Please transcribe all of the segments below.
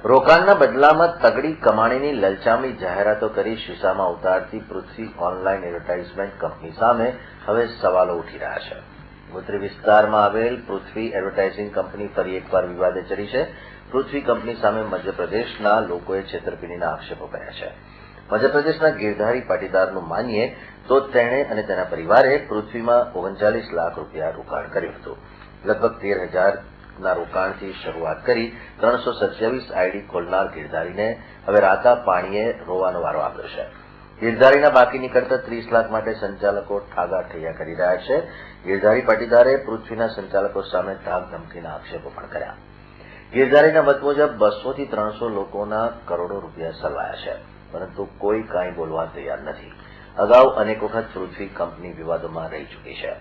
રોકાણના બદલામાં તગડી કમાણીની લલચામણી જાહેરાતો કરી શીશામાં ઉતારતી પૃથ્વી ઓનલાઈન એડવર્ટાઇઝમેન્ટ કંપની સામે હવે સવાલો ઉઠી રહ્યા છે. ગોત્રી વિસ્તારમાં આવેલ પૃથ્વી એડવર્ટાઇઝિંગ કંપની ફરી એકવાર વિવાદે ચડી છે. પૃથ્વી કંપની સામે મધ્યપ્રદેશના લોકોએ છેતરપિંડીના આક્ષેપો કર્યા છે. મધ્યપ્રદેશના ગીરધારી પાટીદારનું માનીએ તો તેણે અને તેના પરિવારે પૃથ્વીમાં 39 લાખ રૂપિયા રોકાણ કર્યું હતું. લગભગ 13,000 રોકાણથી શરૂઆત કરી 327 આઈડી ખોલનાર ગીરધારીને હવે રાતા પાણીએ રોવાનો વારો આવ્યો છે. ગીરધારીના બાકી નીકળતા 30 લાખ માટે સંચાલકો ઠાગાઠૈયા કરી રહ્યા છે. ગીરધારી પાટીદારે પૃથ્વીના સંચાલકો સામે ધાક ધમકીના આક્ષેપો પણ કર્યા. ગીરધારીના મત મુજબ 200 થી 300 લોકોના કરોડો રૂપિયા સલવાયા છે, પરંતુ કોઈ કાંઈ બોલવા તૈયાર નથી. અગાઉ અનેક વખત પૃથ્વી કંપની વિવાદોમાં રહી ચૂકી છે.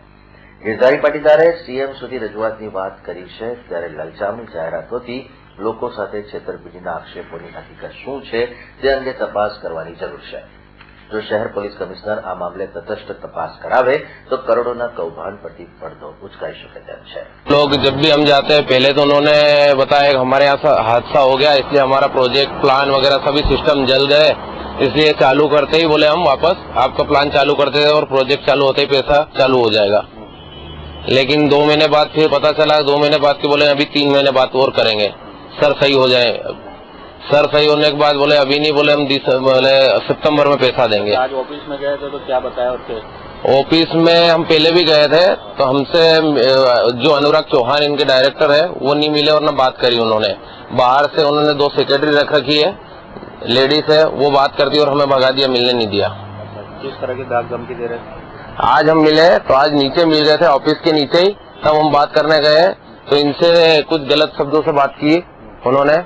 ગીરધારી પાટીદારે સીએમ સુધી રજૂઆતની વાત કરી છે, ત્યારે લલચામણી જાહેરાતોથી લોકો સાથે છેતરપિંડીના આક્ષેપોની હકીકત શું છે તે અંગે તપાસ કરવાની જરૂર છે. જો શહેર પોલીસ કમિશનર આ મામલે તટસ્થ તપાસ करावे तो करोड़ों कौभांड प्रति पर्दो उचकाई શકે તેમ છે. लोग जब भी हम जाते हैं पहले तो उन्होंने बताया कि हमारे यहाँ हादसा हो गया, इसलिए हमारा प्रोजेक्ट प्लान वगैरह सभी सिस्टम जल गए, इसलिए चालू करते ही बोले हम वापस आपका प्लान चालू करते थे और प्रोजेक्ट चालू होते ही पैसा चालू हो जाएगा. लेकिन 2 महीने बाद फिर पता चला 2 महीने बाद के बोले अभी 3 महीने बाद और करेंगे सर, सही हो जाए. सर सही होने के बाद बोले अभी नहीं, बोले हम बोले सितंबर में पैसा देंगे. आज ऑफिस में गए थे तो क्या बताया उसके? ऑफिस में हम पहले भी गए थे तो हमसे जो अनुराग चौहान इनके डायरेक्टर है वो नहीं मिले और न बात करी उन्होंने. बाहर से उन्होंने 2 सेक्रेटरी रख रखी है, लेडीज है, वो बात करती और हमें भगा दिया, मिलने नहीं दिया. किस तरह की दाग धमकी दे रहे? आज हम मिले तो आज नीचे मिल गए थे ऑफिस के नीचे ही, तब हम बात करने गए तो इनसे कुछ गलत शब्दों से बात की उन्होंने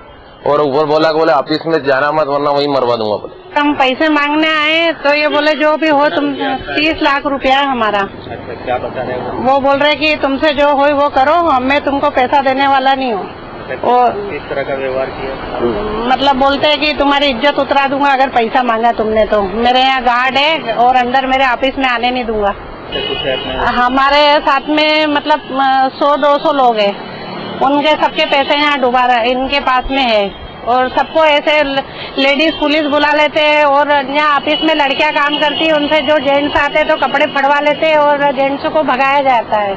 और ऊपर बोला कि बोले ऑफिस में जाना मत वरना वहीं मरवा दूंगा. बोले हम पैसे मांगने आए तो ये बोले जो भी हो तुम 30 लाख रुपया है हमारा. अच्छा, क्या बता रहे हो? वो बोल रहे कि तुमसे जो हो वो करो, मैं तुमको पैसा देने वाला नहीं हूँ. और किस तरह का व्यवहार किया? मतलब बोलते हैं कि तुम्हारी इज्जत उतरा दूंगा अगर पैसा मांगा तुमने तो. मेरे यहाँ गार्ड है और अंदर मेरे ऑफिस में आने नहीं दूंगा. हमारे साथ में मतलब 100-200 लोग हैं, उनके सबके पैसे यहाँ डूबा रहा इनके पास में है और सबको ऐसे लेडीज पुलिस बुला लेते हैं और यहाँ ऑफिस में लड़कियां काम करती है, उनसे जो जेंट्स आते हैं तो कपड़े फड़वा लेते हैं और जेंट्स को भगाया जाता है.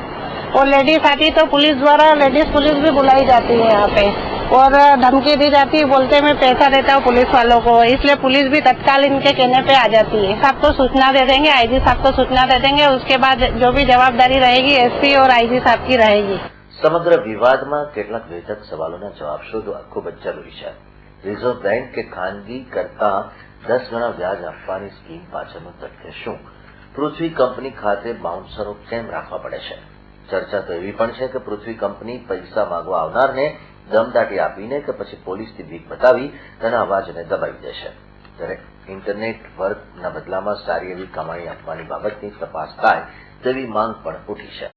और लेडीज आती तो पुलिस द्वारा लेडीज पुलिस भी बुलाई जाती है यहाँ पे और धमकी दी जाती है, बोलते मैं पैसा देता हूँ पुलिस वालों को, इसलिए पुलिस भी तत्काल इनके कहने पे आ जाती है. सबको सूचना दे देंगे, आईजी साहब को सूचना दे देंगे, उसके बाद जो भी जवाबदारी रहेगी एसपी और आईजी साहब की रहेगी. સમગ્ર વિવાદમાં કેટલાક વેધક સવાલોના જવાબ શોધવા ખૂબ જ જરૂરી છે. રિઝર્વ બેંક કે ખાનગી કરતા 10 ગણા વ્યાજ આપવાની સ્કીમ પાછળનું તથ્ય શું? પૃથ્વી કંપની ખાતે બાઉન્સરો કેમ રાખવા પડે છે? ચર્ચા તો એવી પણ છે કે પૃથ્વી કંપની પૈસા માંગવા આવનારને દમદાટી આપીને કે પછી પોલીસથી ભીખ બતાવી તેના અવાજને દબાવી દેશે. ત્યારે ઇન્ટરનેટ વર્કના બદલામાં સારી એવી કમાણી આપવાની બાબતની તપાસ થાય તેવી માંગ પણ ઉઠી છે.